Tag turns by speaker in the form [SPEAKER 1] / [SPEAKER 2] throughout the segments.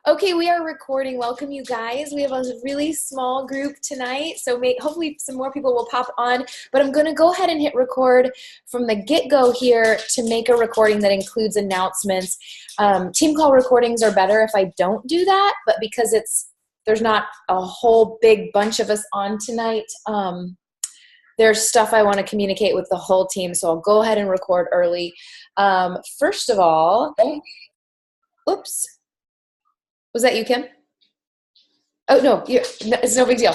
[SPEAKER 1] Okay, we are recording. Welcome, you guys. We have a really small group tonight, so hopefully some more people will pop on. But I'm going to go ahead and hit record from the get-go here to make a recording that includes announcements. Team call recordings are better if I don't do that, but because there's not a whole big bunch of us on tonight, there's stuff I want to communicate with the whole team, so I'll go ahead and record early. First of all, oops. Was that you, Kim? Oh, no, it's no big deal.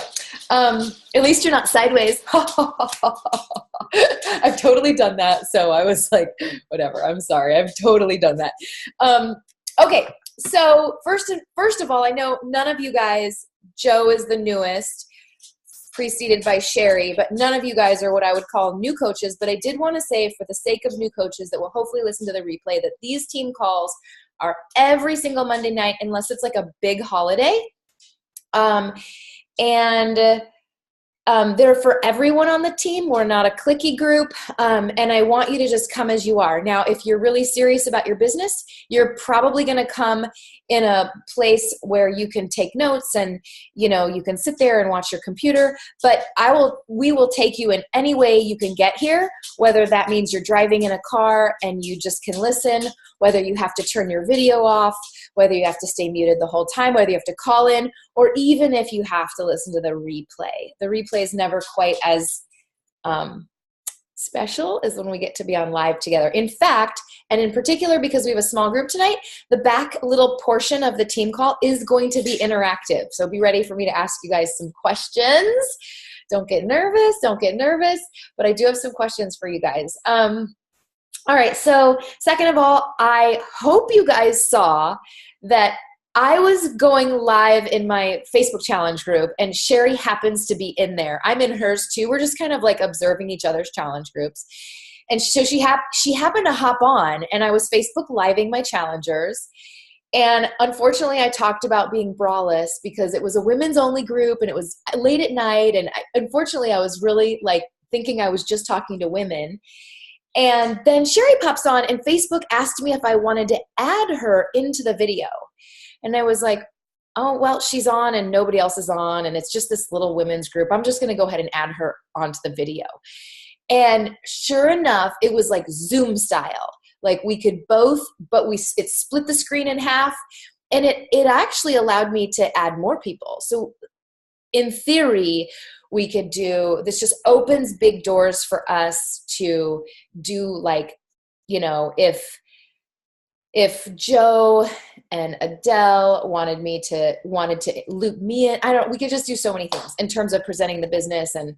[SPEAKER 1] At least you're not sideways. I've totally done that. So I was like, whatever, I'm sorry. I've totally done that. Okay, so first of all, I know none of you guys, Joe is the newest, preceded by Sherry, but none of you guys are what I would call new coaches. But I did want to say, for the sake of new coaches that will hopefully listen to the replay, that these team calls are every single Monday night unless it's like a big holiday. They're for everyone on the team. We're not a cliquey group, and I want you to just come as you are. Now, if you're really serious about your business, you're probably going to come in a place where you can take notes and, you can sit there and watch your computer, but we will take you in any way you can get here, whether that means you're driving in a car and you just can listen, whether you have to turn your video off, whether you have to stay muted the whole time, whether you have to call in, or even if you have to listen to the replay. The replay is never quite as special as when we get to be on live together. In fact, and in particular because we have a small group tonight, the back little portion of the team call is going to be interactive. So be ready for me to ask you guys some questions. Don't get nervous, but I do have some questions for you guys. All right, so second of all, I hope you guys saw that I was going live in my Facebook challenge group, and Sherry happens to be in there. I'm in hers too. We're just kind of like observing each other's challenge groups. And so she happened to hop on, and I was Facebook living my challengers. And unfortunately, I talked about being braless because it was a women's only group and it was late at night. And unfortunately, I was really like thinking I was just talking to women. And then Sherry pops on, and Facebook asked me if I wanted to add her into the video. And I was like, oh, well, she's on and nobody else is on, and it's just this little women's group. I'm just going to go ahead and add her onto the video. And sure enough, it was like Zoom style. Like we could both, but it split the screen in half, and it actually allowed me to add more people. So in theory, we could do this. Just opens big doors for us to do, like, if Joe and Adele wanted to loop me in, we could just do so many things in terms of presenting the business and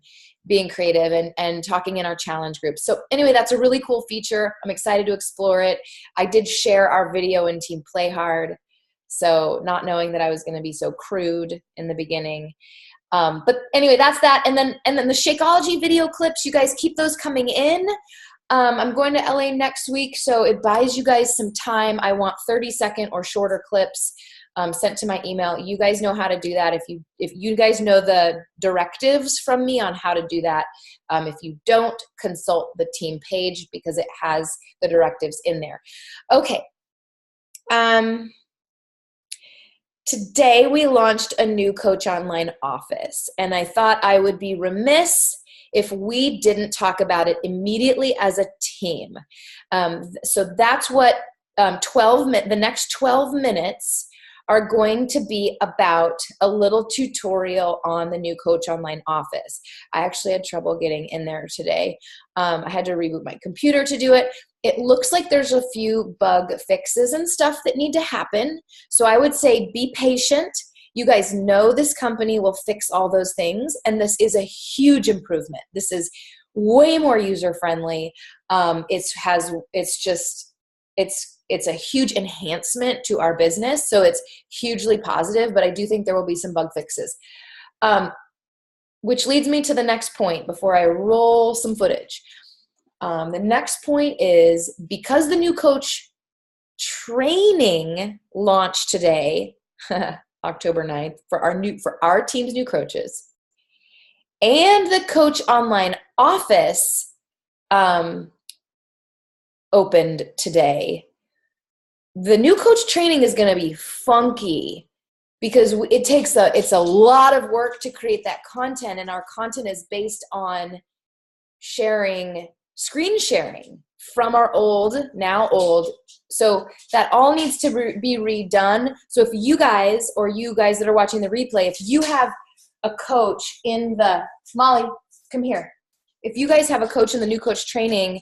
[SPEAKER 1] being creative and talking in our challenge group. So anyway, that's a really cool feature. I'm excited to explore it. I did share our video in Team Play Hard, so not knowing that I was going to be so crude in the beginning. But anyway, that's that. And then the Shakeology video clips, you guys keep those coming in. I'm going to LA next week, so it buys you guys some time. I want 30-second or shorter clips sent to my email. You guys know how to do that. If you guys know the directives from me on how to do that. If you don't, consult the team page because it has the directives in there. Okay. Today we launched a new Coach Online office, and I thought I would be remiss if we didn't talk about it immediately as a team. So that's what the next 12 minutes are going to be about: a little tutorial on the new Coach Online office. I actually had trouble getting in there today. I had to reboot my computer to do it. It looks like there's a few bug fixes and stuff that need to happen. So I would say be patient. You guys know this company will fix all those things, and this is a huge improvement. This is way more user-friendly. It's a huge enhancement to our business, so it's hugely positive, but I do think there will be some bug fixes. Which leads me to the next point before I roll some footage. The next point is, because the new coach training launched today, October 9th, for our team's new coaches, and the Coach Online office opened today, the new coach training is going to be funky because it's a lot of work to create that content, and our content is based on screen sharing from our now old. So that all needs to be redone. So if you guys that are watching the replay, if you have a coach Molly, come here. If you guys have a coach in the new coach training,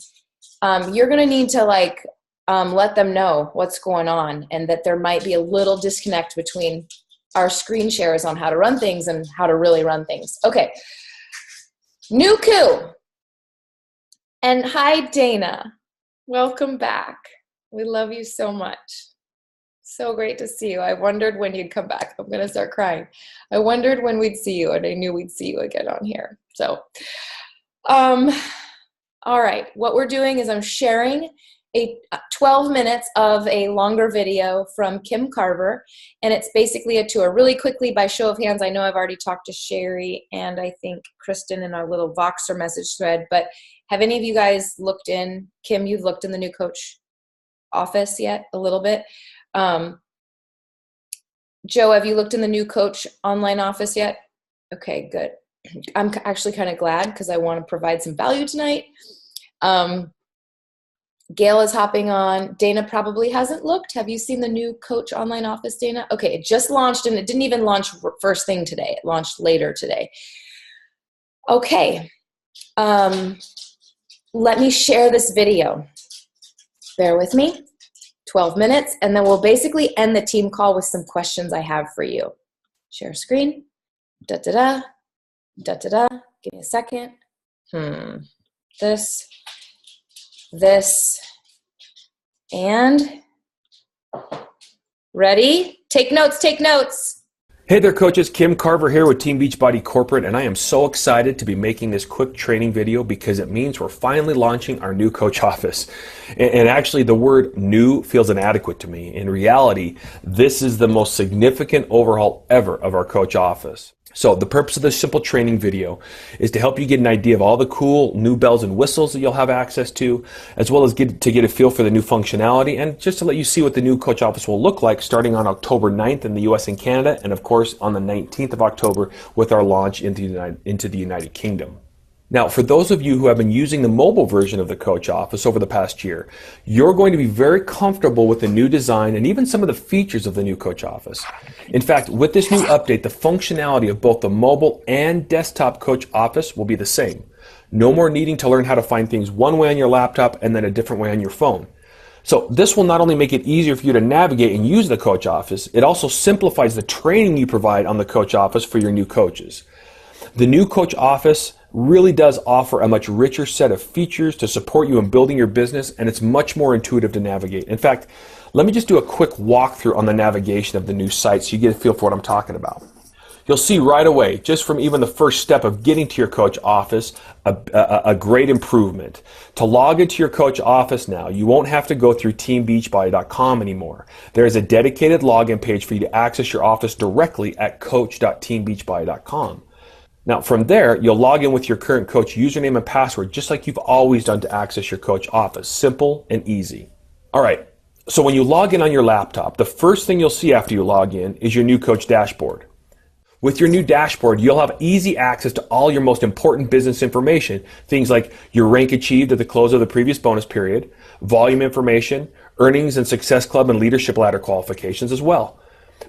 [SPEAKER 1] you're going to need to let them know what's going on, and that there might be a little disconnect between our screen shares on how to run things and how to really run things. Okay. Nuku. And hi, Dana. Welcome back. We love you so much. So great to see you. I wondered when you'd come back. I'm going to start crying. I wondered when we'd see you, and I knew we'd see you again on here. So, all right. What we're doing is I'm sharing 12 minutes of a longer video from Kim Carver, and it's basically a tour. Really quickly, by show of hands, I know I've already talked to Sherry and I think Kristen in our little Voxer message thread, but have any of you guys looked in? Kim, you've looked in the new coach office yet? A little bit. Joe, have you looked in the new coach online office yet? Okay, good. I'm actually kind of glad because I want to provide some value tonight. Gail is hopping on. Dana probably hasn't looked. Have you seen the new coach online office, Dana? Okay, it just launched, and it didn't even launch first thing today. It launched later today. Okay. Let me share this video. Bear with me. 12 minutes, and then we'll basically end the team call with some questions I have for you. Share screen. Da-da-da. Da-da-da. Give me a second. This, and ready? Take notes, take notes.
[SPEAKER 2] Hey there, coaches. Kim Carver here with Team Beachbody Corporate, and I am so excited to be making this quick training video because it means we're finally launching our new coach office. And actually, the word new feels inadequate to me. In reality, this is the most significant overhaul ever of our coach office. So the purpose of this simple training video is to help you get an idea of all the cool new bells and whistles that you'll have access to, as well as get a feel for the new functionality, and just to let you see what the new coach office will look like starting on October 9th in the US and Canada, and of course on the 19th of October with our launch into the United Kingdom. Now, for those of you who have been using the mobile version of the coach office over the past year, you're going to be very comfortable with the new design and even some of the features of the new coach office. In fact, with this new update, the functionality of both the mobile and desktop coach office will be the same. No more needing to learn how to find things one way on your laptop and then a different way on your phone. So this will not only make it easier for you to navigate and use the coach office, it also simplifies the training you provide on the coach office for your new coaches. The new coach office really does offer a much richer set of features to support you in building your business, and it's much more intuitive to navigate. In fact, let me just do a quick walkthrough on the navigation of the new site so you get a feel for what I'm talking about. You'll see right away, just from even the first step of getting to your coach office, a great improvement. To log into your coach office now, you won't have to go through teambeachbody.com anymore. There is a dedicated login page for you to access your office directly at coach.teambeachbody.com. Now, from there, you'll log in with your current coach username and password, just like you've always done to access your coach office. Simple and easy. All right, so when you log in on your laptop, the first thing you'll see after you log in is your new coach dashboard. With your new dashboard, you'll have easy access to all your most important business information, things like your rank achieved at the close of the previous bonus period, volume information, earnings and success club and leadership ladder qualifications as well.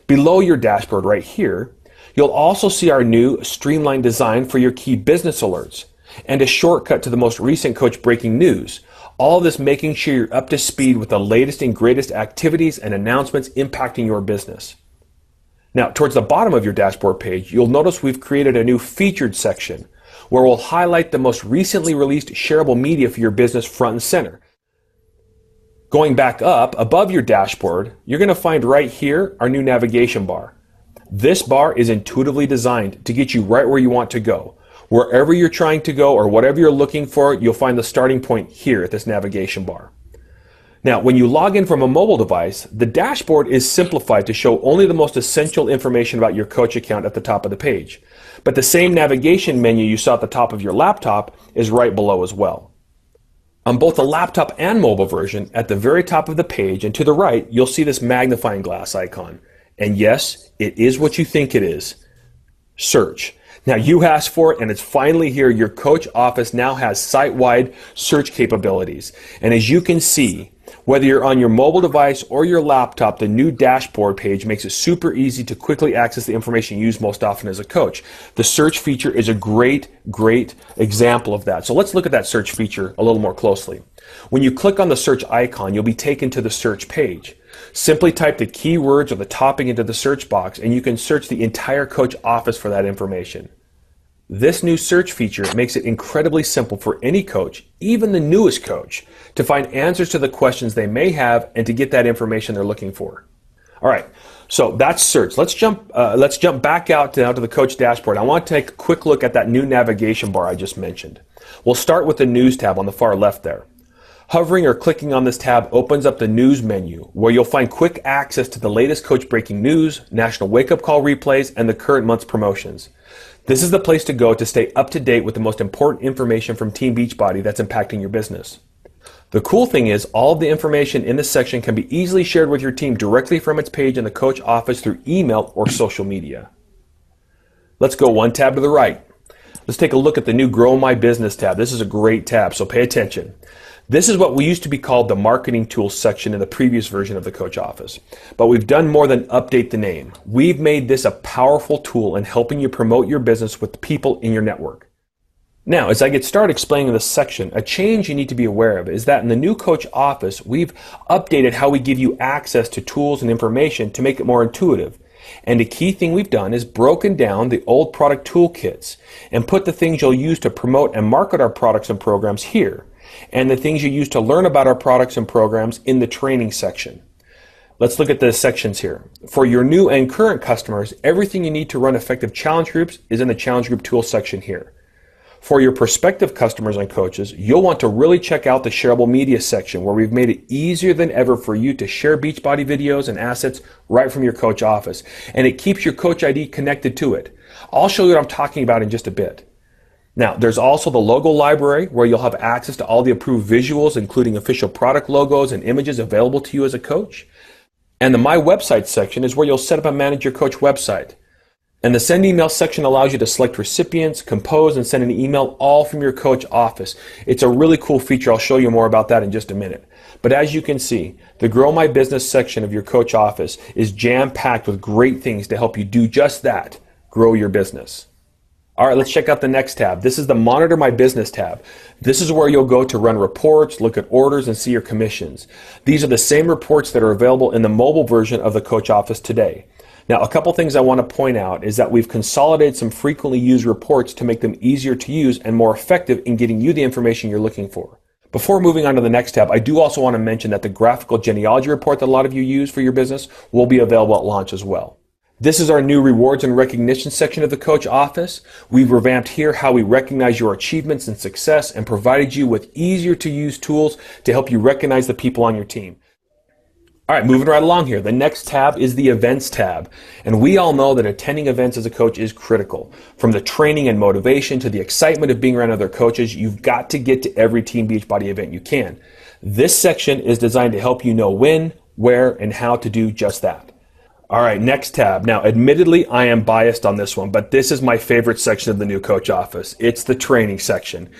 [SPEAKER 2] Below your dashboard right here, you'll also see our new streamlined design for your key business alerts and a shortcut to the most recent coach breaking news. All of this making sure you're up to speed with the latest and greatest activities and announcements impacting your business. Now, towards the bottom of your dashboard page, you'll notice we've created a new featured section where we'll highlight the most recently released shareable media for your business front and center. Going back up above your dashboard, you're going to find right here our new navigation bar. This bar is intuitively designed to get you right where you want to go. Wherever you're trying to go or whatever you're looking for, you'll find the starting point here at this navigation bar. Now, when you log in from a mobile device, the dashboard is simplified to show only the most essential information about your coach account at the top of the page. But the same navigation menu you saw at the top of your laptop is right below as well. On both the laptop and mobile version, at the very top of the page and to the right, you'll see this magnifying glass icon. And yes, it is what you think it is. Search. Now you asked for it and it's finally here. Your Coach Office now has site-wide search capabilities. And as you can see, whether you're on your mobile device or your laptop, the new dashboard page makes it super easy to quickly access the information you use most often as a coach. The search feature is a great example of that. So let's look at that search feature a little more closely. When you click on the search icon, you'll be taken to the search page. Simply type the keywords or the topic into the search box and you can search the entire Coach Office for that information. This new search feature makes it incredibly simple for any coach, even the newest coach, to find answers to the questions they may have and to get that information they're looking for. All right, so that's search. Let's jump back out now to the Coach dashboard. I want to take a quick look at that new navigation bar I just mentioned. We'll start with the News tab on the far left there. Hovering or clicking on this tab opens up the News menu, where you'll find quick access to the latest coach breaking news, national wake-up call replays, and the current month's promotions. This is the place to go to stay up to date with the most important information from Team Beachbody that's impacting your business. The cool thing is all of the information in this section can be easily shared with your team directly from its page in the Coach Office through email or social media. Let's go one tab to the right. Let's take a look at the new Grow My Business tab. This is a great tab, so pay attention. This is what we used to be called the Marketing Tools section in the previous version of the Coach Office. But we've done more than update the name. We've made this a powerful tool in helping you promote your business with the people in your network. Now, as I get started explaining this section, a change you need to be aware of is that in the new Coach Office, we've updated how we give you access to tools and information to make it more intuitive. And a key thing we've done is broken down the old product toolkits and put the things you'll use to promote and market our products and programs here, and the things you use to learn about our products and programs in the training section. Let's look at the sections here. For your new and current customers, everything you need to run effective challenge groups is in the challenge group tools section here. For your prospective customers and coaches, you'll want to really check out the shareable media section, where we've made it easier than ever for you to share Beachbody videos and assets right from your Coach Office, and it keeps your Coach ID connected to it. I'll show you what I'm talking about in just a bit. Now, there's also the logo library, where you'll have access to all the approved visuals, including official product logos and images available to you as a coach. And the My Website section is where you'll set up and manage your coach website. And the Send Email section allows you to select recipients, compose, and send an email all from your Coach Office. It's a really cool feature. I'll show you more about that in just a minute. But as you can see, the Grow My Business section of your Coach Office is jam-packed with great things to help you do just that, grow your business. All right, let's check out the next tab. This is the Monitor My Business tab. This is where you'll go to run reports, look at orders, and see your commissions. These are the same reports that are available in the mobile version of the Coach Office today. Now, a couple things I want to point out is that we've consolidated some frequently used reports to make them easier to use and more effective in getting you the information you're looking for. Before moving on to the next tab, I do also want to mention that the graphical genealogy report that a lot of you use for your business will be available at launch as well. This is our new rewards and recognition section of the Coach Office. We've revamped here how we recognize your achievements and success and provided you with easier to use tools to help you recognize the people on your team. All right, moving right along here. The next tab is the Events tab. And we all know that attending events as a coach is critical. From the training and motivation to the excitement of being around other coaches, you've got to get to every Team Beachbody event you can. This section is designed to help you know when, where, and how to do just that. All right, next tab. Now, admittedly, I am biased on this one, but this is my favorite section of the new Coach Office. It's the training section.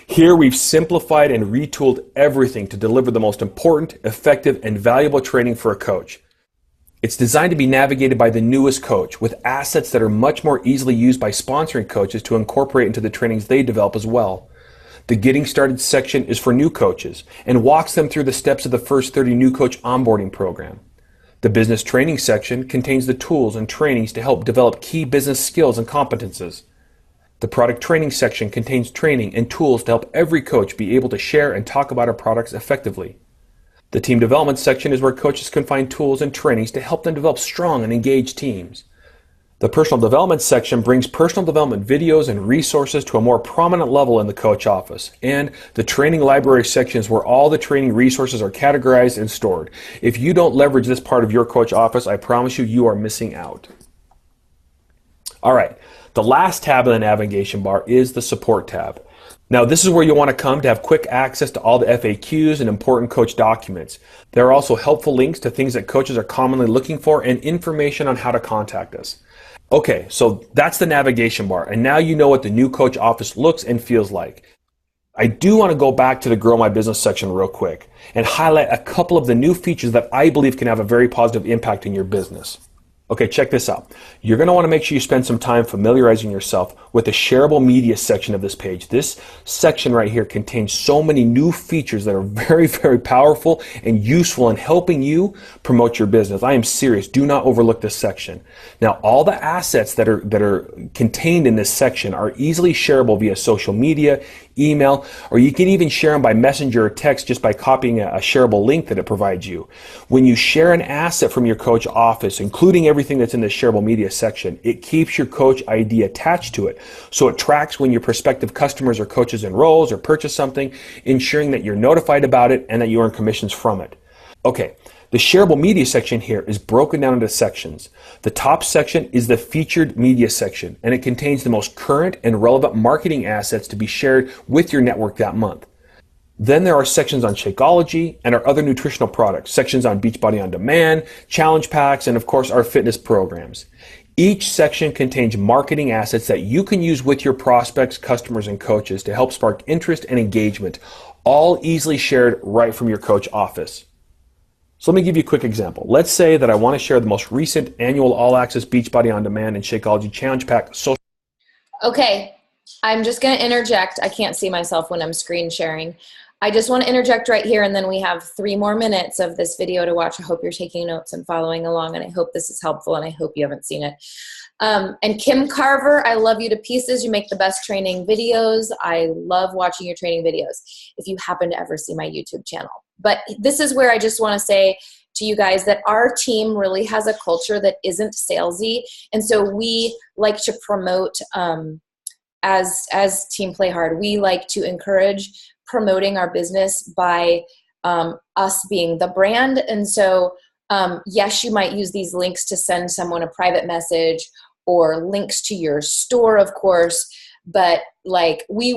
[SPEAKER 2] Here we've simplified and retooled everything to deliver the most important, effective, and valuable training for a coach. It's designed to be navigated by the newest coach with assets that are much more easily used by sponsoring coaches to incorporate into the trainings they develop as well. The Getting Started section is for new coaches and walks them through the steps of the first 30 new coach onboarding program. The Business Training section contains the tools and trainings to help develop key business skills and competences. The Product Training section contains training and tools to help every coach be able to share and talk about our products effectively. The Team Development section is where coaches can find tools and trainings to help them develop strong and engaged teams. The Personal Development section brings personal development videos and resources to a more prominent level in the Coach Office. And the Training Library section is where all the training resources are categorized and stored. If you don't leverage this part of your Coach Office, I promise you, you are missing out. All right. The last tab in the navigation bar is the Support tab. Now, this is where you'll want to come to have quick access to all the FAQs and important coach documents. There are also helpful links to things that coaches are commonly looking for and information on how to contact us. Okay, so that's the navigation bar, and now you know what the new coach office looks and feels like. I do want to go back to the Grow My Business section real quick and highlight a couple of the new features that I believe can have a very positive impact in your business. Okay, check this out. You're going to want to make sure you spend some time familiarizing yourself with the shareable media section of this page. This section right here contains so many new features that are very, very powerful and useful in helping you promote your business. I am serious. Do not overlook this section. Now, all the assets that are contained in this section are easily shareable via social media, email, or you can even share them by messenger or text just by copying a shareable link that it provides you. When you share an asset from your coach office, including everything that's in the shareable media section, it keeps your coach ID attached to it. So it tracks when your prospective customers or coaches enrolls or purchase something, ensuring that you're notified about it and that you earn commissions from it. Okay. The shareable media section here is broken down into sections. The top section is the featured media section, and it contains the most current and relevant marketing assets to be shared with your network that month. Then there are sections on Shakeology and our other nutritional products, sections on Beachbody On Demand, challenge packs, and of course our fitness programs. Each section contains marketing assets that you can use with your prospects, customers, and coaches to help spark interest and engagement, all easily shared right from your coach office. So let me give you a quick example. Let's say that I want to share the most recent annual all-access Beachbody On Demand and Shakeology Challenge Pack social.
[SPEAKER 1] Okay, I'm just going to interject. I can't see myself when I'm screen sharing. I just want to interject right here, and then we have 3 more minutes of this video to watch. I hope you're taking notes and following along, and I hope this is helpful, and I hope you haven't seen it. And Kim Carver, I love you to pieces. You make the best training videos. I love watching your training videos if you happen to ever see my YouTube channel. But this is where I just want to say to you guys that our team really has a culture that isn't salesy. And so we like to promote, as Team Play Hard, we like to encourage promoting our business by us being the brand. And so, yes, you might use these links to send someone a private message or links to your store, of course, but like we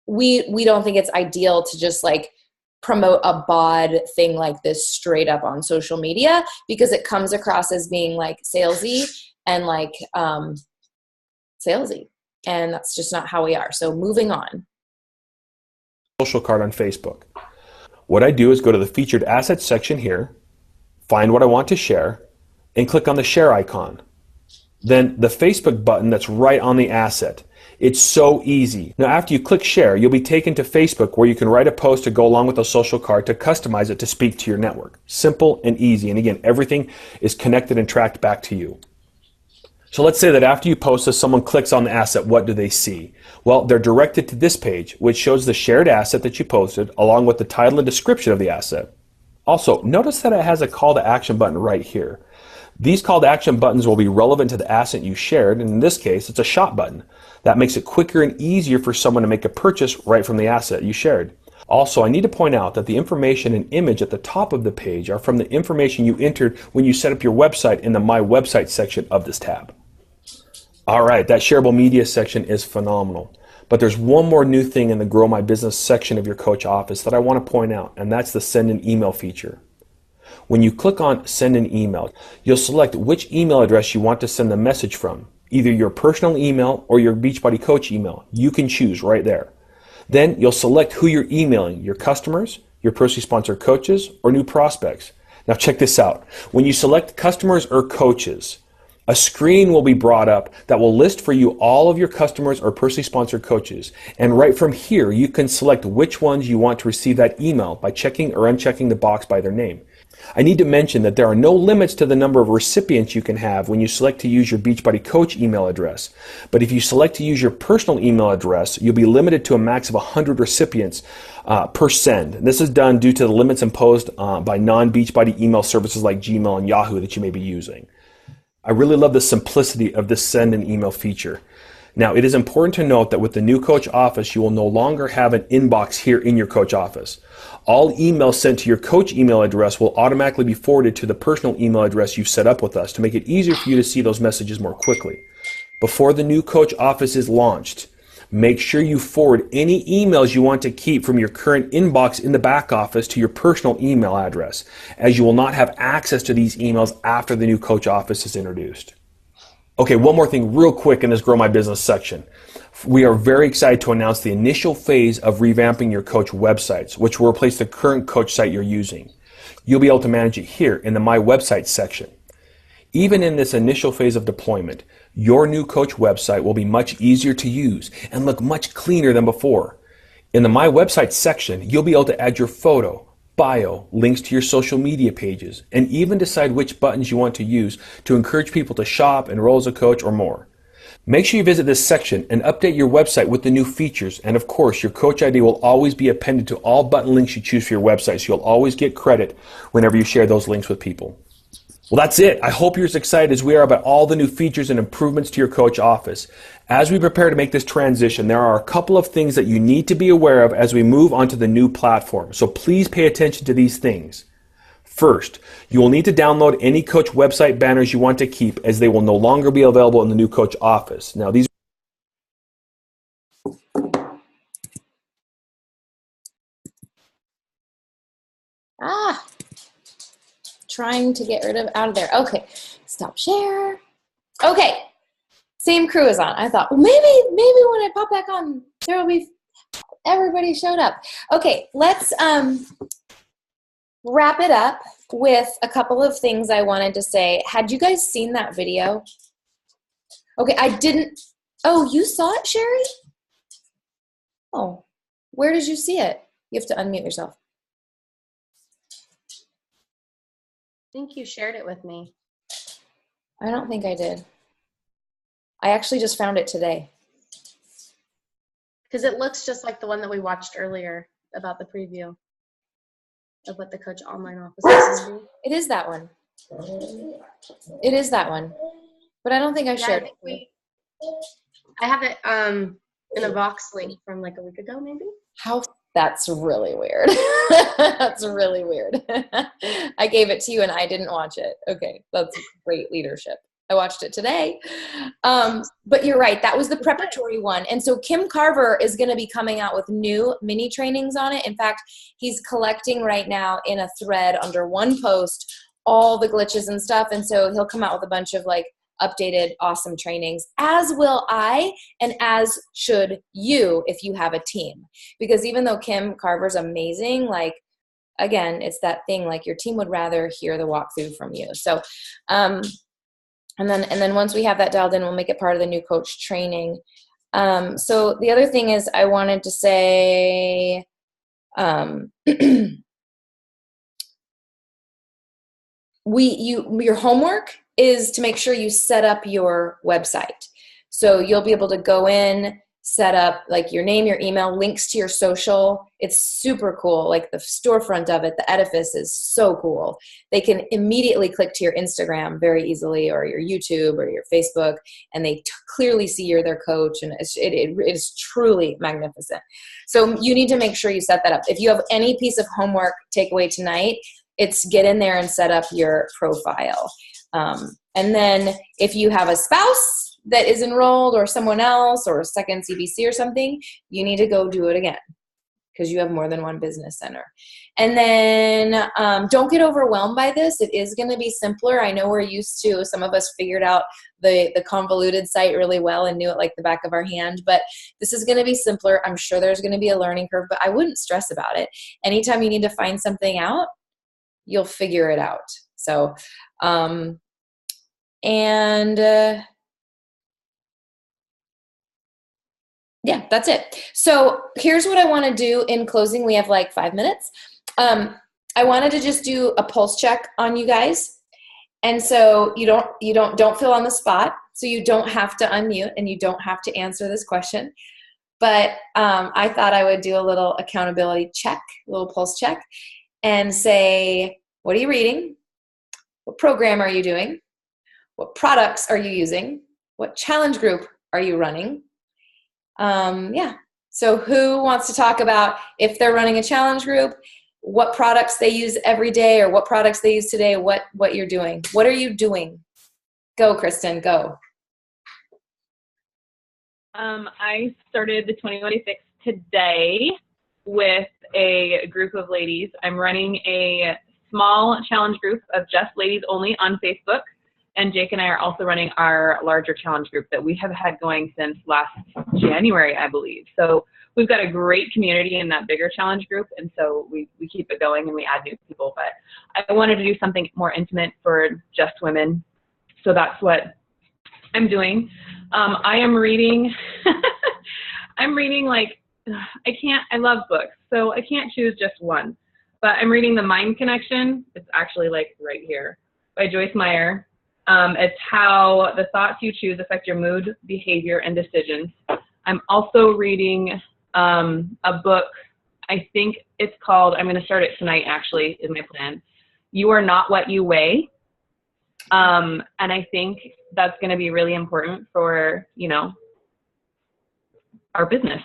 [SPEAKER 1] don't think it's ideal to just like promote a bod thing like this straight up on social media, because it comes across as being like salesy and like salesy, and that's just not how we are. So moving on.
[SPEAKER 2] Social card on Facebook. What I do is go to the featured assets section here, find what I want to share, and click on the share icon. Then the Facebook button that's right on the asset. It's so easy. Now, after you click share, you'll be taken to Facebook, where you can write a post to go along with the social card to customize it to speak to your network. Simple and easy. And again, everything is connected and tracked back to you. So let's say that after you post this, someone clicks on the asset. What do they see? Well, they're directed to this page, which shows the shared asset that you posted, along with the title and description of the asset. Also, notice that it has a call to action button right here. These call to action buttons will be relevant to the asset you shared, and in this case, it's a shop button. That makes it quicker and easier for someone to make a purchase right from the asset you shared. Also, I need to point out that the information and image at the top of the page are from the information you entered when you set up your website in the My Website section of this tab. All right, that shareable media section is phenomenal. But there's one more new thing in the Grow My Business section of your coach office that I want to point out, and that's the send an email feature. When you click on send an email, you'll select which email address you want to send the message from, either your personal email or your Beachbody Coach email. You can choose right there. Then you'll select who you're emailing, your customers, your personally sponsored coaches, or new prospects. Now check this out. When you select customers or coaches, a screen will be brought up that will list for you all of your customers or personally sponsored coaches. And right from here, you can select which ones you want to receive that email by checking or unchecking the box by their name. I need to mention that there are no limits to the number of recipients you can have when you select to use your Beachbody Coach email address. But if you select to use your personal email address, you'll be limited to a max of 100 recipients per send. And this is done due to the limits imposed by non-Beachbody email services like Gmail and Yahoo that you may be using. I really love the simplicity of this send an email feature. Now, it is important to note that with the new coach office, you will no longer have an inbox here in your coach office. All emails sent to your coach email address will automatically be forwarded to the personal email address you've set up with us to make it easier for you to see those messages more quickly. Before the new coach office is launched, Make sure you forward any emails you want to keep from your current inbox in the back office to your personal email address, as you will not have access to these emails after the new Coach Office is introduced. Okay, one more thing real quick in this Grow My Business section. We are very excited to announce the initial phase of revamping your Coach websites, which will replace the current Coach site you're using. You'll be able to manage it here in the My Website section. Even in this initial phase of deployment, your new Coach website will be much easier to use and look much cleaner than before. In the My Website section, you'll be able to add your photo, bio, links to your social media pages, and even decide which buttons you want to use to encourage people to shop, enroll as a coach, or more. Make sure you visit this section and update your website with the new features, and of course, your Coach ID will always be appended to all button links you choose for your website, so you'll always get credit whenever you share those links with people. Well, that's it. I hope you're as excited as we are about all the new features and improvements to your Coach Office. As we prepare to make this transition, there are a couple of things that you need to be aware of as we move onto the new platform. So please pay attention to these things. First, you will need to download any Coach website banners you want to keep, as they will no longer be available in the new Coach Office. Now, these
[SPEAKER 1] trying to get rid of out of there. Okay, stop share. Okay, same crew is on. I thought, well, maybe when I pop back on, there will be everybody showed up. Okay, let's wrap it up with a couple of things I wanted to say. Had you guys seen that video? Okay, I didn't. Oh, you saw it, Sherry? Oh, where did you see it? You have to unmute yourself.
[SPEAKER 3] I think you shared it with me.
[SPEAKER 1] I don't think I did. I actually just found it today.
[SPEAKER 3] Because it looks just like the one that we watched earlier about the preview of what the Coach Online Office is going to be.
[SPEAKER 1] It is that one. It is that one. But I don't think I shared it.
[SPEAKER 3] I have it in a Vox link from like a week ago, maybe.
[SPEAKER 1] That's really weird. That's really weird. I gave it to you and I didn't watch it. Okay, that's great leadership. I watched it today. But you're right, that was the preparatory one. And so Kim Carver is going to be coming out with new mini trainings on it. In fact, he's collecting right now in a thread under one post all the glitches and stuff. And so he'll come out with a bunch of like updated awesome trainings, as will I, and as should you if you have a team. Because even though Kim Carver's amazing, like, again, it's that thing, like your team would rather hear the walkthrough from you. So and then once we have that dialed in, we'll make it part of the new coach training. So the other thing is I wanted to say your homework is to make sure you set up your website. So you'll be able to go in, set up like your name, your email, links to your social. It's super cool. Like the storefront of it, the edifice is so cool. They can immediately click to your Instagram very easily, or your YouTube or your Facebook, and they clearly see you're their coach, and it is truly magnificent. So you need to make sure you set that up. If you have any piece of homework takeaway tonight, it's get in there and set up your profile. And then if you have a spouse that is enrolled, or someone else, or a second CBC or something, you need to go do it again, because you have more than one business center. And then don't get overwhelmed by this. It is going to be simpler. I know we're used to, some of us figured out the convoluted site really well and knew it like the back of our hand, but this is going to be simpler. I'm sure there's going to be a learning curve, but I wouldn't stress about it. Anytime you need to find something out, you'll figure it out. So, yeah, that's it. So here's what I want to do in closing. We have like 5 minutes. I wanted to just do a pulse check on you guys. And so you don't feel on the spot. So you don't have to unmute and you don't have to answer this question. But I thought I would do a little accountability check, a little pulse check, and say, what are you reading? What program are you doing? What products are you using? What challenge group are you running? Yeah. So who wants to talk about if they're running a challenge group, what products they use every day, or what products they use today, what you're doing? What are you doing? Go, Kristen, go.
[SPEAKER 4] I started the 2026 today with a group of ladies. I'm running a small challenge group of just ladies only on Facebook. And Jake and I are also running our larger challenge group that we have had going since last January, I believe. So we've got a great community in that bigger challenge group. And so we keep it going and we add new people. But I wanted to do something more intimate for just women. So that's what I'm doing. I am reading, I love books, so I can't choose just one. But I'm reading The Mind Connection. It's actually like right here by Joyce Meyer. It's how the thoughts you choose affect your mood, behavior, and decisions. I'm also reading a book, I think it's called, I'm going to start it tonight actually, is my plan. You Are Not What You Weigh. And I think that's going to be really important for, our business.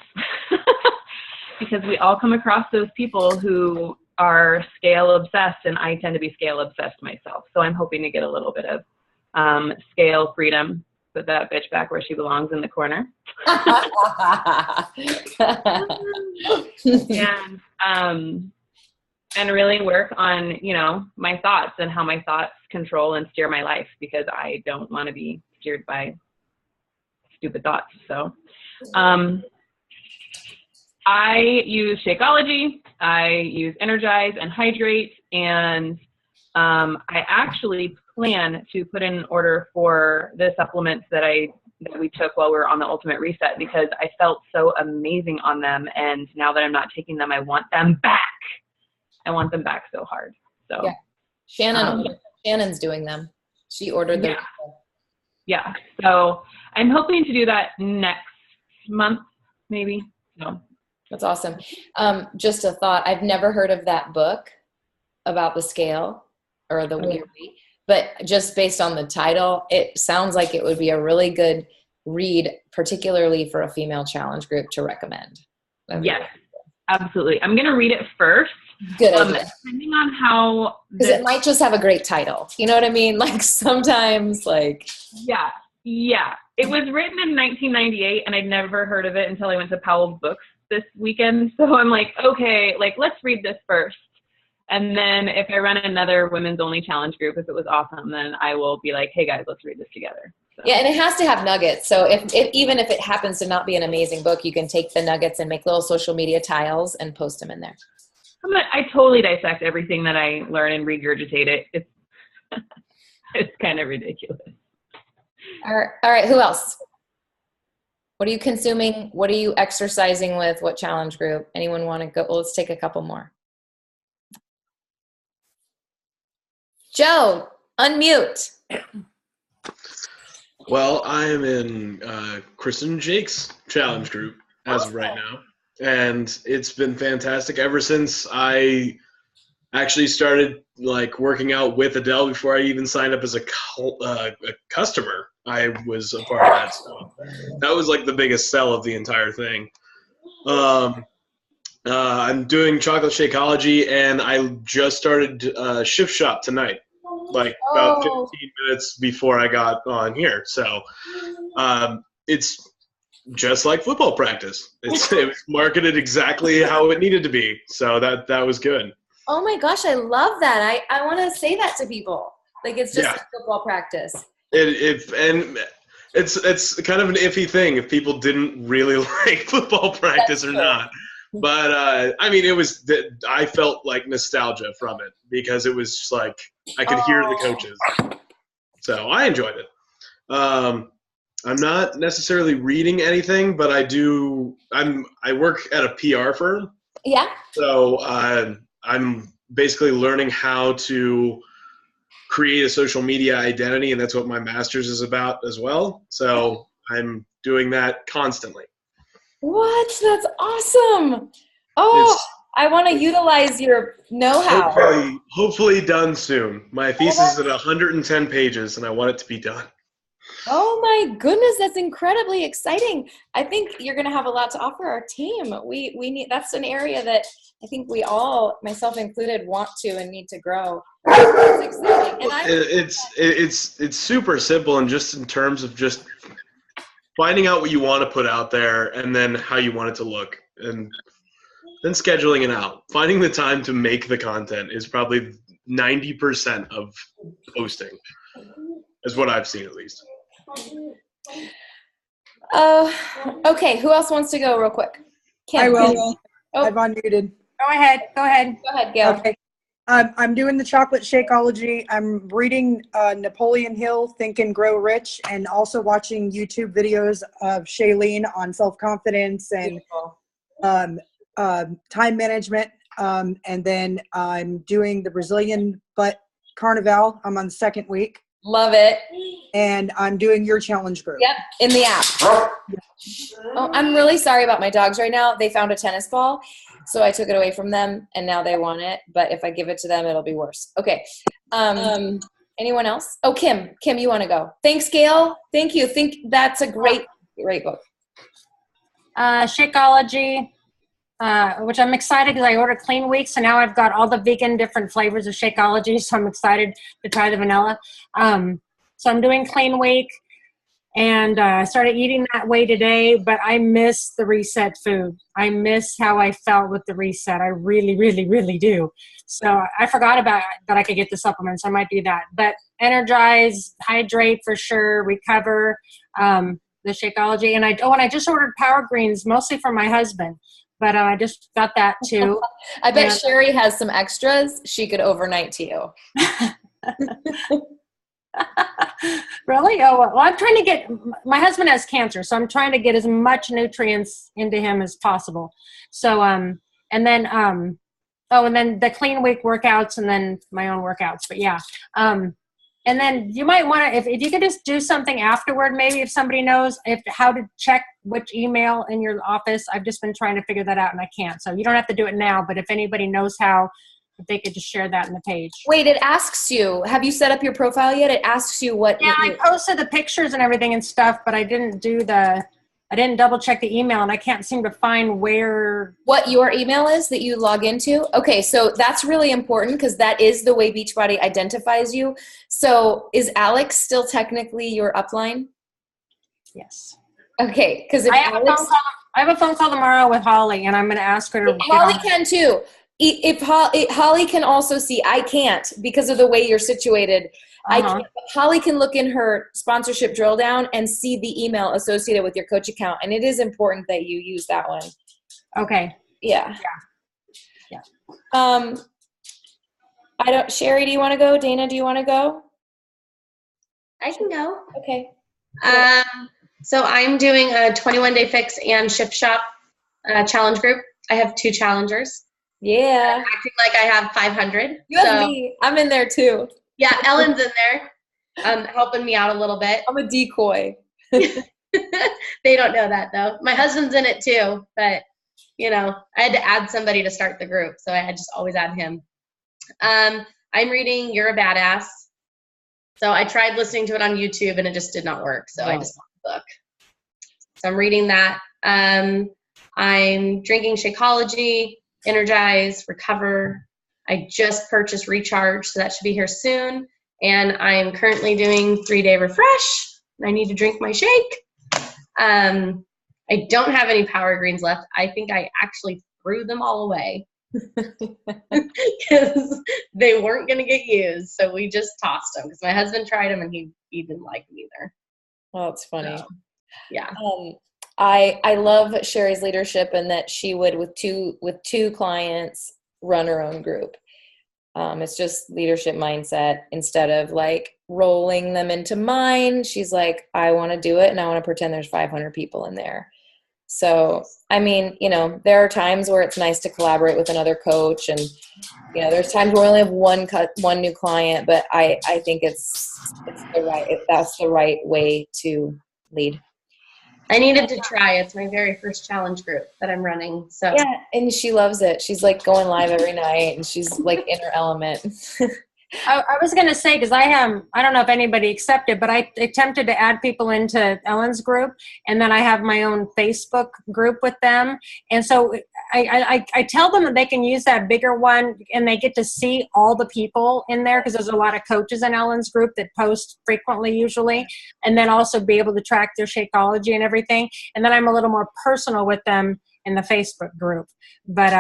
[SPEAKER 4] Because we all come across those people who are scale obsessed, and I tend to be scale obsessed myself. So I'm hoping to get a little bit of scale freedom, put that bitch back where she belongs in the corner. And really work on, my thoughts and how my thoughts control and steer my life, because I don't want to be steered by stupid thoughts. So I use Shakeology, I use Energize and Hydrate, and I actually plan to put in an order for the supplements that we took while we were on the Ultimate Reset, because I felt so amazing on them, and now that I'm not taking them, I want them back. I want them back so hard. So
[SPEAKER 1] yeah. Shannon's doing them. She ordered them.
[SPEAKER 4] Yeah. So I'm hoping to do that next month, maybe. So
[SPEAKER 1] that's awesome. Just a thought. I've never heard of that book about the scale or the weight, but just based on the title, it sounds like it would be a really good read, particularly for a female challenge group, to recommend.
[SPEAKER 4] Yes, absolutely. I'm going to read it first.
[SPEAKER 1] Good idea.
[SPEAKER 4] Depending on how,
[SPEAKER 1] because it might just have a great title. You know what I mean? Like sometimes, like
[SPEAKER 4] yeah. It was written in 1998, and I'd never heard of it until I went to Powell's Books this weekend. So I'm like, okay, let's read this first, and then if I run another women's only challenge group, if it was awesome, then I will be like, hey guys, let's read this together. So.
[SPEAKER 1] Yeah, and it has to have nuggets. So if even if it happens to not be an amazing book, you can take the nuggets and make little social media tiles and post them in there.
[SPEAKER 4] I totally dissect everything that I learn and regurgitate it. It's kind of ridiculous.
[SPEAKER 1] All right. Who else? What are you consuming? What are you exercising with? What challenge group? Anyone want to go? Well, let's take a couple more. Joe, unmute.
[SPEAKER 5] Well, I am in Kristen and Jake's challenge group as of right now. And it's been fantastic ever since I actually started working out with Adele. Before I even signed up as a customer, I was a part of that. So that was the biggest sell of the entire thing. I'm doing chocolate Shakeology, and I just started Shift Shop tonight, about 15 minutes before I got on here. So it's just like football practice. It was marketed exactly how it needed to be. So that was good.
[SPEAKER 1] Oh my gosh, I love that. I want to say that to people. It's just like football practice.
[SPEAKER 5] And it's kind of an iffy thing if people didn't really like football practice or not. But I felt nostalgia from it, because it was just I could hear the coaches. So I enjoyed it. I'm not necessarily reading anything, but I work at a PR firm.
[SPEAKER 1] Yeah.
[SPEAKER 5] So I'm basically learning how to create a social media identity, and that's what my master's is about as well. So I'm doing that constantly.
[SPEAKER 1] What? That's awesome. Oh, I want to utilize your know-how.
[SPEAKER 5] Hopefully done soon. My thesis is at 110 pages, and I want it to be done.
[SPEAKER 1] Oh my goodness, that's incredibly exciting. I think you're going to have a lot to offer our team. We need, that's an area that I think we all, myself included, want to and need to grow. It's exciting. And
[SPEAKER 5] it's super simple, and just in terms of just finding out what you want to put out there and then how you want it to look, and then scheduling it out. Finding the time to make the content is probably 90% of posting, is what I've seen at least.
[SPEAKER 1] Okay, who else wants to go real quick? Kim.
[SPEAKER 6] I will.
[SPEAKER 1] Oh.
[SPEAKER 6] I've unmuted.
[SPEAKER 7] Go ahead.
[SPEAKER 1] Go ahead, Gail.
[SPEAKER 6] Okay. I'm doing the chocolate Shakeology. I'm reading Napoleon Hill, Think and Grow Rich, and also watching YouTube videos of Shailene on self-confidence and time management. And then I'm doing the Brazilian butt carnival. I'm on the second week.
[SPEAKER 1] Love it.
[SPEAKER 6] And I'm doing your challenge group.
[SPEAKER 1] Yep, in the app. Oh, I'm really sorry about my dogs right now. They found a tennis ball, so I took it away from them, and now they want it. But if I give it to them, it'll be worse. Okay. Anyone else? Oh, Kim. Kim, you want to go? Thanks, Gail. Thank you. Think that's a great book.
[SPEAKER 7] Shakeology, which I'm excited because I ordered Clean Week, so now I've got all the vegan different flavors of Shakeology, so I'm excited to try the vanilla. So I'm doing Clean Week, and I started eating that way today, but I miss the reset food. I miss how I felt with the reset. I really, really, really do. So I forgot about that I could get the supplements. I might do that. But energize, hydrate for sure, recover, the Shakeology. And I just ordered Power Greens, mostly for my husband. But I just got that too.
[SPEAKER 1] I bet Sherry has some extras she could overnight to you.
[SPEAKER 7] Really? Oh, well, I'm trying to get, my husband has cancer, so I'm trying to get as much nutrients into him as possible. So, and then the Clean Week workouts and then my own workouts. But yeah. And then you might want to, if you could just do something afterward, maybe if somebody knows how to check which email in your office. I've just been trying to figure that out and I can't. So you don't have to do it now, but if anybody knows how, if they could just share that in the page.
[SPEAKER 1] Wait, it asks you, have you set up your profile yet? It asks you what.
[SPEAKER 7] Yeah, I posted the pictures and everything and stuff, but I didn't double check the email and I can't seem to find
[SPEAKER 1] what your email is that you log into. Okay, so that's really important because that is the way Beachbody identifies you. So is Alex still technically your upline?
[SPEAKER 7] Yes.
[SPEAKER 1] Okay, because
[SPEAKER 7] I have a phone call tomorrow with Holly and I'm going to ask her to.
[SPEAKER 1] Holly can too. If Holly can also see, I can't because of the way you're situated. I can't. Holly can look in her sponsorship drill down and see the email associated with your coach account, and it is important that you use that one.
[SPEAKER 7] Okay.
[SPEAKER 1] Yeah. Sherry, do you want to go? Dana, do you want to go?
[SPEAKER 3] I can go.
[SPEAKER 1] Okay.
[SPEAKER 3] So I'm doing a 21-day fix and Shift Shop challenge group. I have 2 challengers.
[SPEAKER 1] Yeah.
[SPEAKER 3] I'm acting like I have 500.
[SPEAKER 1] You have me. I'm in there too.
[SPEAKER 3] Yeah, Ellen's in there, helping me out a little bit.
[SPEAKER 1] I'm a decoy.
[SPEAKER 3] They don't know that though. My husband's in it too, but I had to add somebody to start the group, so I just always add him. I'm reading You're a Badass. So I tried listening to it on YouTube and it just did not work, so I just bought the book. So I'm reading that. I'm drinking Shakeology, Energize, Recover. I just purchased Recharge, so that should be here soon. And I'm currently doing 3-day Refresh. I need to drink my shake. I don't have any Power Greens left. I think I actually threw them all away because they weren't going to get used. So we just tossed them because my husband tried them and he didn't like them either.
[SPEAKER 1] Oh, that's funny.
[SPEAKER 3] So, yeah.
[SPEAKER 1] I love Sherry's leadership and that she would with two clients run her own group. It's just leadership mindset. Instead of like rolling them into mine, she's like, I want to do it and I want to pretend there's 500 people in there. So, I mean, there are times where it's nice to collaborate with another coach and, there's times where we only have one new client, but I think that's the right way to lead.
[SPEAKER 3] I needed to try. It's my very first challenge group that I'm running. So
[SPEAKER 1] yeah, and she loves it. She's like going live every night and she's like in her element.
[SPEAKER 7] I was going to say, because I don't know if anybody accepted, but I attempted to add people into Ellen's group, and then I have my own Facebook group with them. And so I tell them that they can use that bigger one, and they get to see all the people in there, because there's a lot of coaches in Ellen's group that post frequently usually, and then also be able to track their Shakeology and everything. And then I'm a little more personal with them in the Facebook group. But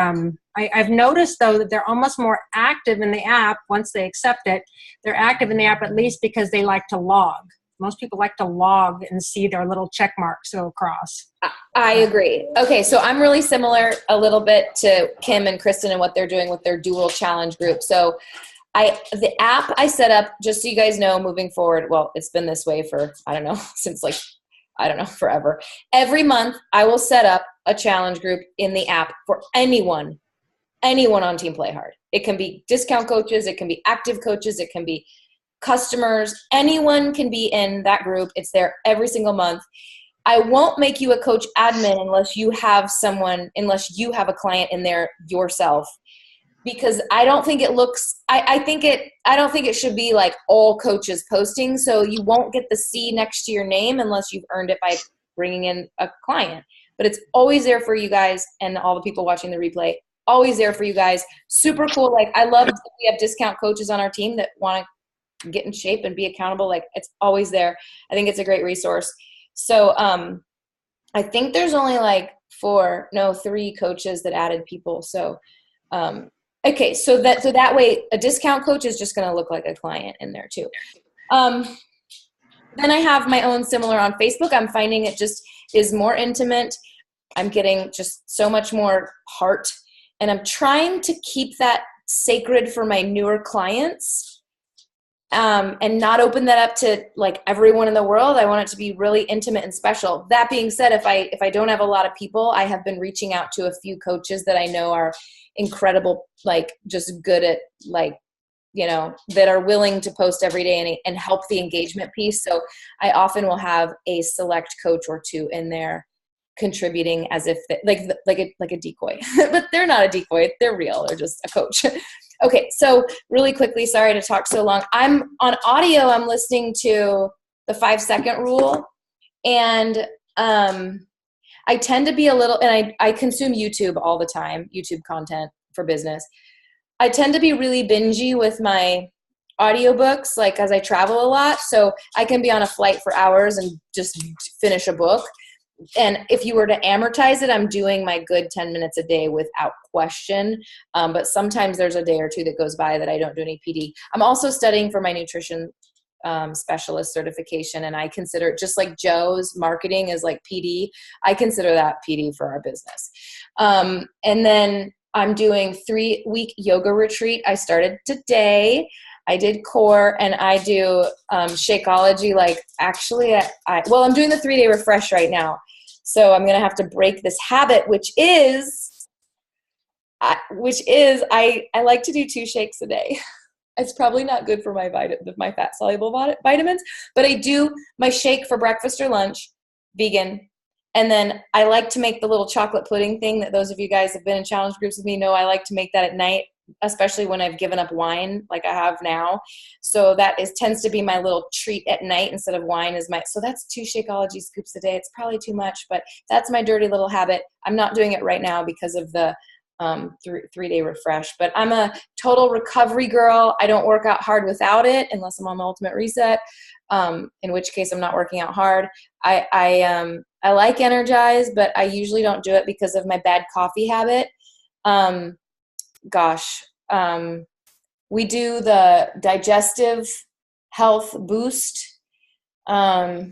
[SPEAKER 7] I've noticed, though, that they're almost more active in the app once they accept it. They're active in the app at least because they like to log. Most people like to log and see their little check marks go across.
[SPEAKER 1] I agree. Okay, so I'm really similar a little bit to Kim and Kristen and what they're doing with their dual challenge group. So the app I set up, just so you guys know, moving forward, well, it's been this way for, I don't know, since like, I don't know, forever. Every month, I will set up a challenge group in the app for anyone on Team Play Hard. It can be discount coaches, it can be active coaches, it can be customers, anyone can be in that group. It's there every single month. I won't make you a coach admin unless you have a client in there yourself, because I don't think it looks, I don't think it should be like all coaches posting. So you won't get the C next to your name unless you've earned it by bringing in a client, but it's always there for you guys and all the people watching the replay, always there for you guys. Super cool. Like, I love that we have discount coaches on our team that want to get in shape and be accountable. Like, it's always there. I think it's a great resource. So I think there's only like 3 coaches that added people. So okay, so that way a discount coach is just going to look like a client in there too. Then I have my own similar on Facebook. I'm finding it just is more intimate. I'm getting just so much more heart, and I'm trying to keep that sacred for my newer clients. And not open that up to like everyone in the world. I want it to be really intimate and special. That being said, if I don't have a lot of people, I have been reaching out to a few coaches that I know are incredible, like just good at, like, you know, that are willing to post every day and help the engagement piece. So I often will have a select coach or 2 in there contributing as if like a decoy, but they're not a decoy. They're real. They're just a coach. Okay, so really quickly, sorry to talk so long. I'm on audio. I'm listening to the 5-second rule, and I tend to be a little, and I consume YouTube all the time, YouTube content for business. I tend to be really bingey with my audiobooks, like as I travel a lot. So I can be on a flight for hours and just finish a book. And if you were to amortize it, I'm doing my good 10 minutes a day without question. But sometimes there's a day or 2 that goes by that I don't do any PD. I'm also studying for my nutrition specialist certification. And I consider it, just like Joe's marketing is like PD, I consider that PD for our business. And then I'm doing 3-week yoga retreat. I started today. I did core, and I do Shakeology. Like, actually, I'm doing the 3-day refresh right now. So I'm going to have to break this habit, which is I like to do 2 shakes a day. It's probably not good for my fat soluble vitamins, but I do my shake for breakfast or lunch, vegan. And then I like to make the little chocolate pudding thing that those of you guys have been in challenge groups with me know I like to make that at night, especially when I've given up wine like I have now. So that tends to be my little treat at night instead of wine so that's 2 Shakeology scoops a day. It's probably too much, but that's my dirty little habit. I'm not doing it right now because of the 3-day refresh, but I'm a total recovery girl. I don't work out hard without it unless I'm on the ultimate reset, in which case I'm not working out hard. I like Energize, but I usually don't do it because of my bad coffee habit. We do the digestive health boost. I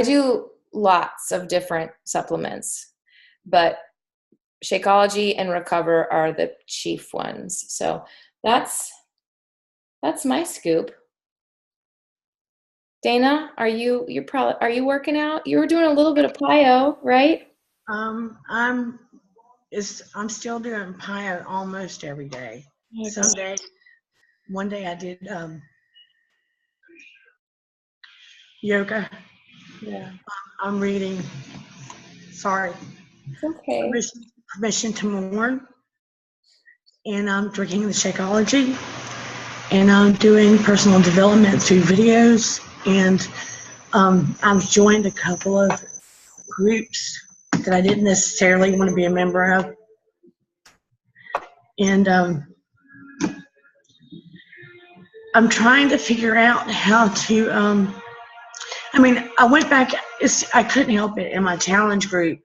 [SPEAKER 1] do lots of different supplements, but Shakeology and Recover are the chief ones. So that's my scoop. Dana, are you working out? You were doing a little bit of plyo, right?
[SPEAKER 8] I'm still doing plyo almost every day. Okay. One day I did yoga.
[SPEAKER 1] Yeah.
[SPEAKER 8] I'm reading. Sorry.
[SPEAKER 1] It's okay.
[SPEAKER 8] Permission to Mourn, and I'm drinking the Shakeology, and I'm doing personal development through videos, and I've joined a couple of groups that I didn't necessarily want to be a member of. And I'm trying to figure out how to, I went back, I couldn't help it in my challenge group,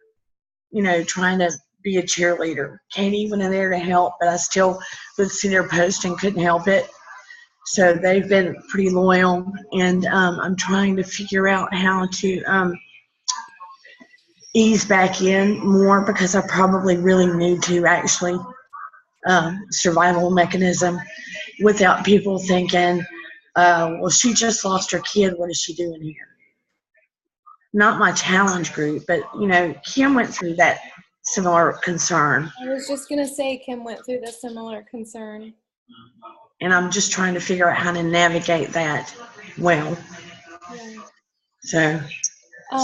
[SPEAKER 8] trying to be a cheerleader. Katie went in there to help, but I still would see their post and couldn't help it. So they've been pretty loyal, and I'm trying to figure out how to ease back in more, because I probably really need to actually survival mechanism without people thinking, well, she just lost her kid. What is she doing here? Not my challenge group, but, Kim went through that similar concern.
[SPEAKER 1] I was just going to say Kim went through the similar concern.
[SPEAKER 8] And I'm just trying to figure out how to navigate that well.
[SPEAKER 1] Yeah.
[SPEAKER 8] So,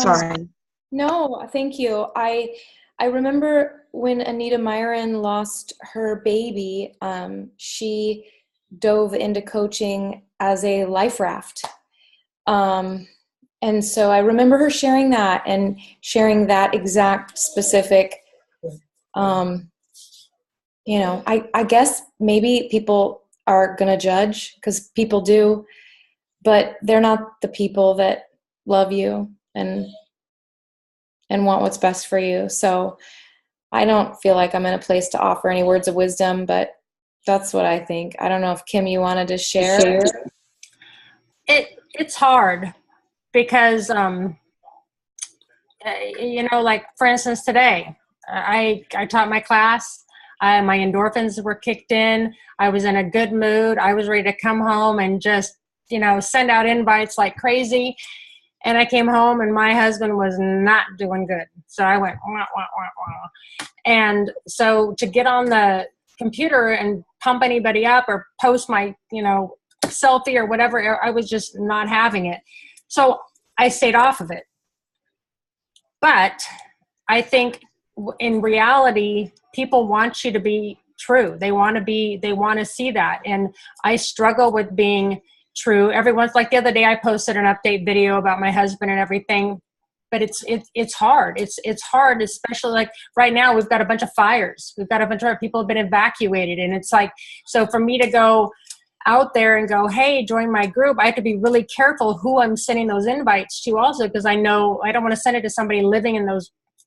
[SPEAKER 8] sorry.
[SPEAKER 1] No, thank you. I remember when Anita Myron lost her baby, she dove into coaching as a life raft. And so I remember her sharing that exact specific, I guess maybe people are going to judge, because people do, but they're not the people that love you and want what's best for you. So I don't feel like I'm in a place to offer any words of wisdom, but that's what I think. I don't know if Kim, you wanted to share.
[SPEAKER 7] It's hard because, like for instance, today I taught my class. My endorphins were kicked in. I was in a good mood. I was ready to come home and just, send out invites like crazy. And I came home and my husband was not doing good. So I went, wah, wah, wah, wah. And so to get on the computer and pump anybody up or post my, selfie or whatever, I was just not having it. So I stayed off of it. But I think in reality, people want you to be true. They want to see that. And I struggle with being true. Everyone's like the other day I posted an update video about my husband and everything, but it's hard. It's hard, especially like right now we've got a bunch of fires. We've got a bunch of people have been evacuated. And it's like, so for me to go out there and go, hey, join my group, I have to be really careful who I'm sending those invites to also, because I know I don't want to send it to somebody living in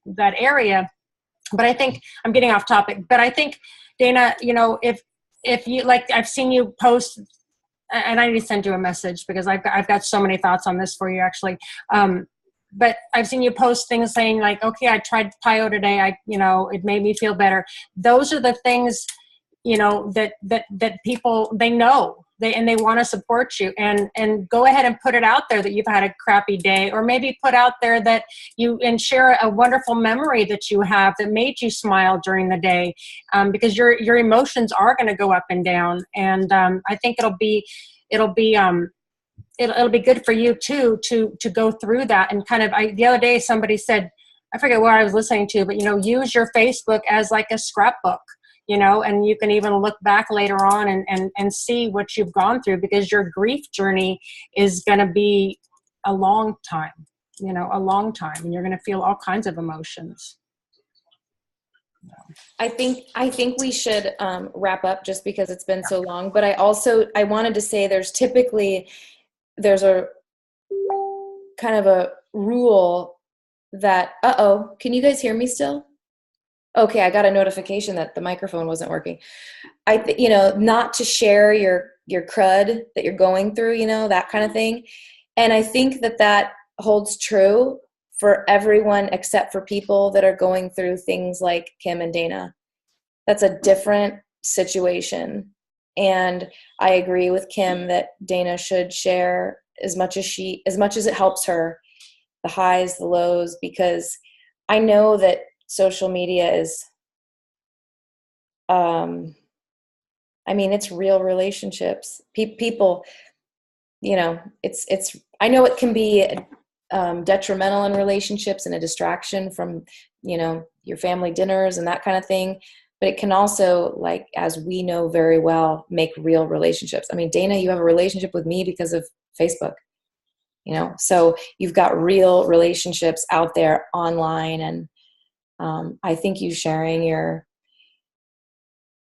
[SPEAKER 7] that area. But I think I'm getting off topic, but I think, Dana, if you like, I've seen you post, and I need to send you a message because I've got so many thoughts on this for you actually. But I've seen you post things saying like, okay, I tried PiYo today. It made me feel better. Those are the things, that people, they know, they want to support you, and go ahead and put it out there that you've had a crappy day, or maybe put out there that and share a wonderful memory that you have that made you smile during the day, because your emotions are going to go up and down. And I think it'll be good for you too, to go through that. And kind of, the other day somebody said, I forget what I was listening to, but use your Facebook as like a scrapbook. And you can even look back later on and see what you've gone through, because your grief journey is going to be a long time, and you're going to feel all kinds of emotions.
[SPEAKER 1] I think we should wrap up just because it's been so long, but I wanted to say there's a kind of a rule that, can you guys hear me still? Okay, I got a notification that the microphone wasn't working. Not to share your crud that you're going through, that kind of thing. And I think that holds true for everyone except for people that are going through things like Kim and Dana. That's a different situation. And I agree with Kim that Dana should share as much as it helps her, the highs, the lows, because I know that social media is, it's real relationships. People, I know it can be detrimental in relationships and a distraction from, your family dinners and that kind of thing. But it can also, like, as we know very well, make real relationships. Dana, you have a relationship with me because of Facebook, so you've got real relationships out there online. And I think you sharing your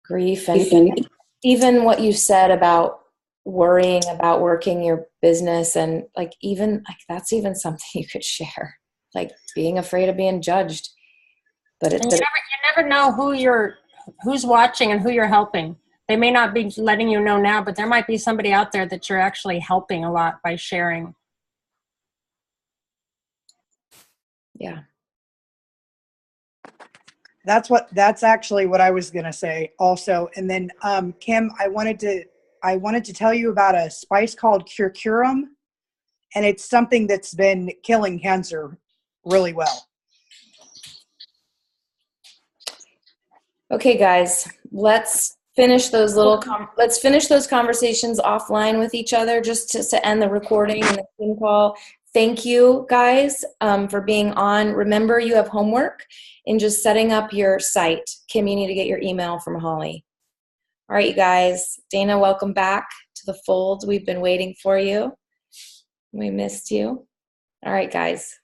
[SPEAKER 1] grief and even what you said about worrying about working your business, and like even like that's even something you could share, like being afraid of being judged. But
[SPEAKER 7] you never know who's watching and who you're helping. They may not be letting you know now, but there might be somebody out there that you're actually helping a lot by sharing.
[SPEAKER 1] Yeah.
[SPEAKER 6] That's actually what I was going to say also. And then, Kim, I wanted to tell you about a spice called curcurum, and it's something that's been killing cancer really well.
[SPEAKER 1] Okay, guys, let's finish those let's finish those conversations offline with each other, just to end the recording and the Zoom call. Thank you, guys, for being on. Remember, you have homework in just setting up your site. Kim, you need to get your email from Holly. All right, you guys. Dana, welcome back to the fold. We've been waiting for you. We missed you. All right, guys.